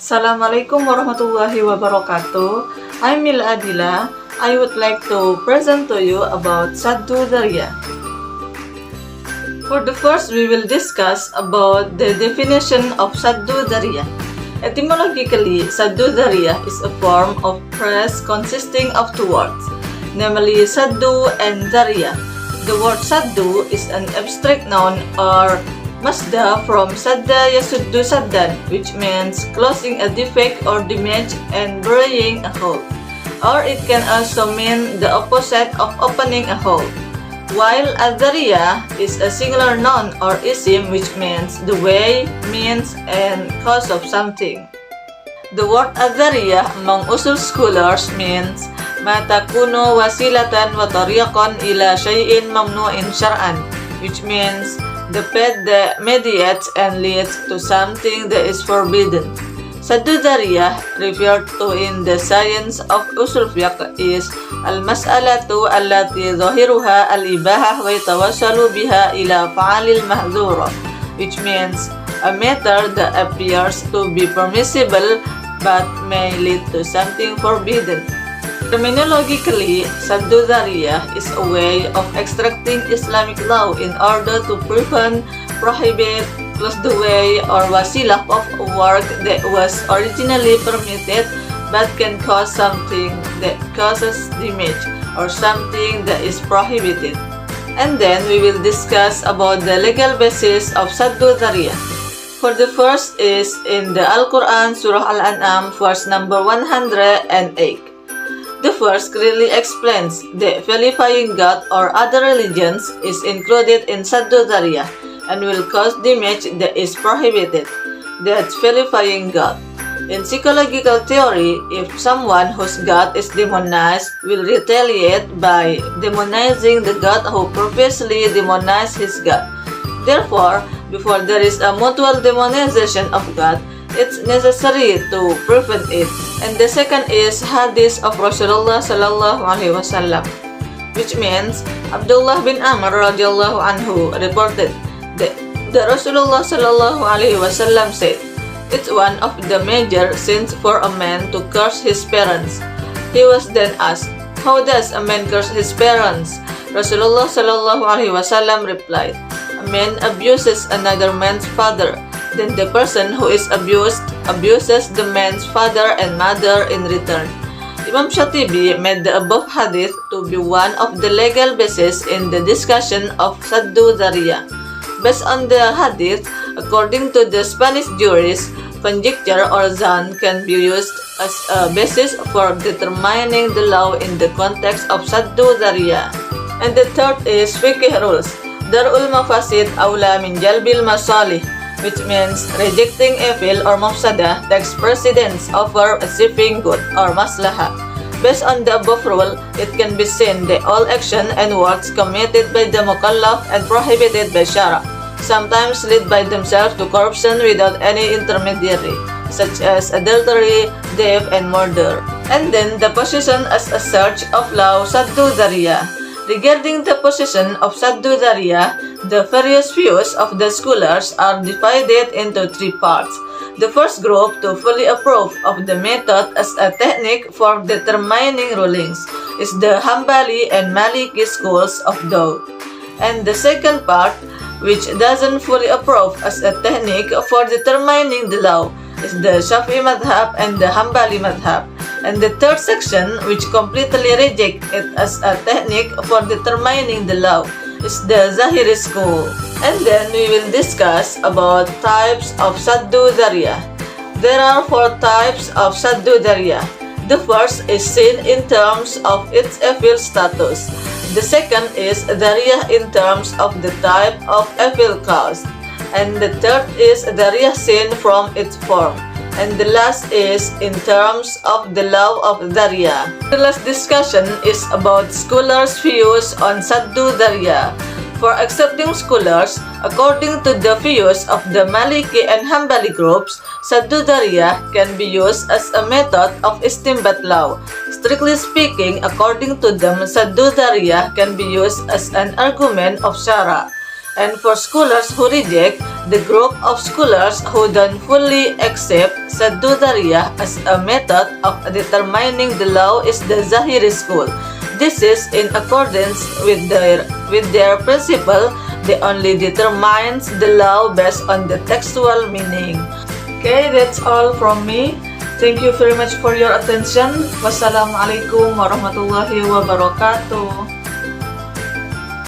Assalamualaikum warahmatullahi wabarakatuh. I'm Mil Adila. I would like to present to you about Saddu Dzariyah. For the first, we will discuss about the definition of Saddu Dzariyah. Etymologically, Saddu Dzariyah is a form of phrase consisting of two words, namely Saddu and Dzariyah. The word Saddu is an abstract noun or masdar from Sadda Yasuddu Saddan, which means closing a defect or damage and burying a hole. Or it can also mean the opposite of opening a hole. While Dzariyah is a singular noun or isim, which means the way, means, and cause of something. The word Dzariyah among Ushul scholars means ma takunu wasilatan wa tariqan ila shay'in mamnu'in syar'an, which means the path that mediates and leads to something that is forbidden. Saddu Dzariyah, referred to in the science of usul fiqh, is al-mas'alatu allati zahiruha al-ibahah wa yatawassalu biha ila fa'alil mahzura, which means a matter that appears to be permissible but may lead to something forbidden. Terminologically, Saddu Dzariyah is a way of extracting Islamic law in order to prevent, prohibit, close the way, or wasilah of a work that was originally permitted but can cause something that causes damage or something that is prohibited. And then we will discuss about the legal basis of Saddu Dzariyah. For the first is in the Al-Quran, Surah Al-An'am, verse number 108. The verse clearly explains that vilifying God or other religions is included in Saddu Dzariyah and will cause damage that is prohibited. That's vilifying God. In psychological theory, if someone whose God is demonized will retaliate by demonizing the God who previously demonized his God. Therefore, before there is a mutual demonization of God, it's necessary to prevent it. And the second is hadith of Rasulullah sallallahu alaihi wasallam, which means Abdullah bin Amr radhiyallahu anhu reported that the Rasulullah sallallahu alaihi wasallam said, "It's one of the major sins for a man to curse his parents." He was then asked, "How does a man curse his parents?" Rasulullah sallallahu alaihi wasallam replied, "A man abuses another man's father. Then the person who is abused abuses the man's father and mother in return." Imam Shatibi made the above hadith to be one of the legal basis in the discussion of Saddu Dzariyah. Based on the hadith, according to the Spanish jurists, conjecture or zan can be used as a basis for determining the law in the context of Saddu Dzariyah. And the third is fiqh rules. Darul mafasid awla min jalbil masalih, which means rejecting evil or mafsadah takes precedence over achieving good or maslahah. Based on the above rule, it can be seen that all action and words committed by the mukallaf and prohibited by shara sometimes lead by themselves to corruption without any intermediary, such as adultery, theft, and murder. And then the position as a search of law Saddu Dzariyah. Regarding the position of Saddu Dzariyah, the various views of the scholars are divided into three parts. The first group, to fully approve of the method as a technique for determining rulings, is the Hanbali and Maliki schools of thought. And the second part, which doesn't fully approve as a technique for determining the law, is the Shafi'i madhab and the Hanbali madhab. And the third section, which completely reject it as a technique for determining the law, is the Zahiri school. And then we will discuss about types of Saddu Dzariyah. There are four types of Saddu Dzariyah. The first is seen in terms of its evil status. The second is Dzariyah in terms of the type of evil caused. And the third is Dzariyah seen from its form. And the last is in terms of the law of Dzariyah. The last discussion is about scholars' views on Saddu Dzariyah. For accepting scholars, according to the views of the Maliki and Hanbali groups, Saddu Dzariyah can be used as a method of istinbat law. Strictly speaking, according to them, Saddu Dzariyah can be used as an argument of shara. And for scholars who reject, the group of scholars who don't fully accept Saddu Dzariyah as a method of determining the law is the Zahiri school. This is in accordance with their principle, they only determines the law based on the textual meaning. Okay, that's all from me. Thank you very much for your attention. Wassalamualaikum warahmatullahi wabarakatuh.